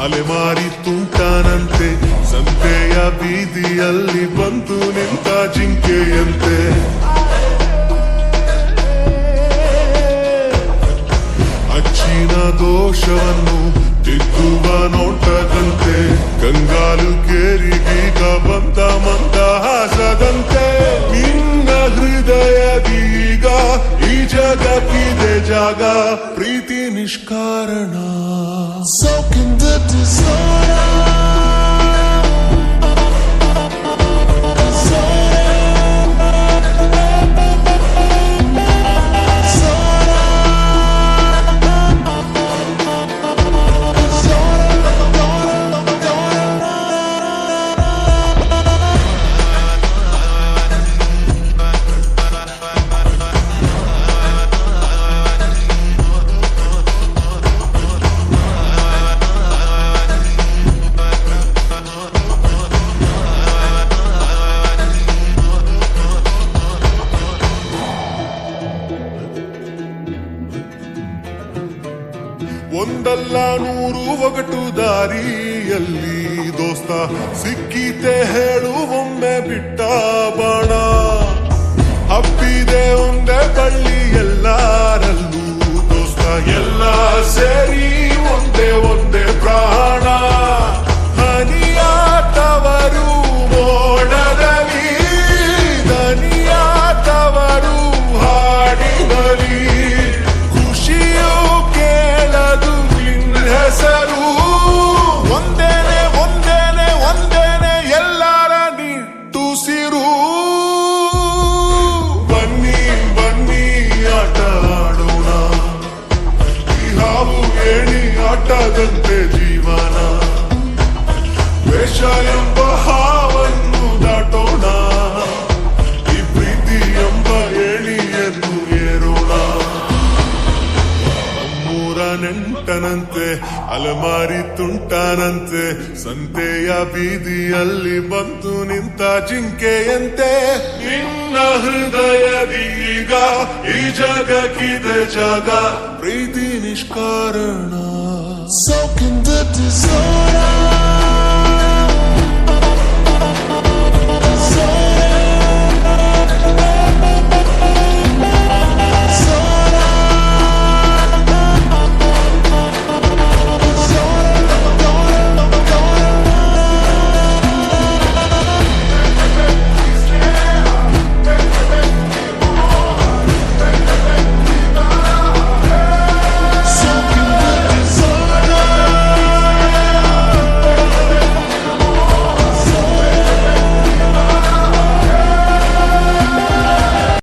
ಅಲೆಮಾರಿ ತುಂಟಾನಂತೆ ಸಂತೆಯ ಬೀದಿಯಲ್ಲಿ ಬಂತು ನಿಂತ ಜಿಂಕೆಯಂತೆ ಅಚ್ಚಿನ ದೋಷವನ್ನು ತಿದ್ದುವ ನೋಟದಂತೆ ಕಂಗಾಲು ಕೇರಿಗೀಗ ಬಂದ ಮಂದಹಾಸದಂತೆ ನಿನ್ನ ಹೃದಯದೀಗ ಈ ಜಗಕ್ಕಿದೆ ಜಾಗ ಪ್ರೀತಿ ನಿಷ್ಕಾರಣ Soaking the disorder. ಒಂದಲ್ಲ ನೂರು ಒಗಟು ದಾರಿಯಲ್ಲಿ ದೋಸ್ತ ಸಿಕ್ಕಿತೆ ಹೇಳು ಒಮ್ಮೆ ಬಿಟ್ಟ ಬಾಣ ಹಬ್ಬಿದೆ ಒಂದೇ ಬಳ್ಳಿ ಎಲ್ಲರಲ್ಲೂ ದೋಸ್ತ ಎಲ್ಲ ಸೇರಿ ಒಂದೇ ಒಂದೇ ಪ್ರಾಣ ಹನಿಯಾತವರು ಮೋಡದಲ್ಲಿ ದನಿಯಾತವರು ಹಾಡಿನಲ್ಲಿ ಖುಷಿಯು ಕೇಳದು ಹೆಸರು ಒಂದೇನೆ ಒಂದೇನೆ ಒಂದೇನೆ ಎಲ್ಲರ ನಿಟ್ಟುಸಿರು ಬನ್ನಿ ಬನ್ನಿ ಆಟ ಆಡೋಣ ಈ ಹಾವು ಏಣಿ ಆಟದಂತೆ ಜೀವನ ವೇಷ ಎಂಬ ಹಾವನ್ನು ದಾಟೋಣ ಈ ಪ್ರೀತಿ ಎಂಬ ಏಣಿಯನ್ನು ಏರೋಣ ನೆಂಟನಂತೆ ಅಲಮಾರಿ ತುಂಟಾನಂತೆ ಸಂತೆಯ ಬೀದಿಯಲ್ಲಿ ಬಂತು ನಿಂತ ಜಿಂಕೆಯಂತೆ ನಿನ್ನ ಹೃದಯದೀಗ ಈ ಜಗಕ್ಕಿದೆ ಜಾಗ ಪ್ರೀತಿ ನಿಷ್ಕಾರಣ Soaking the disorder.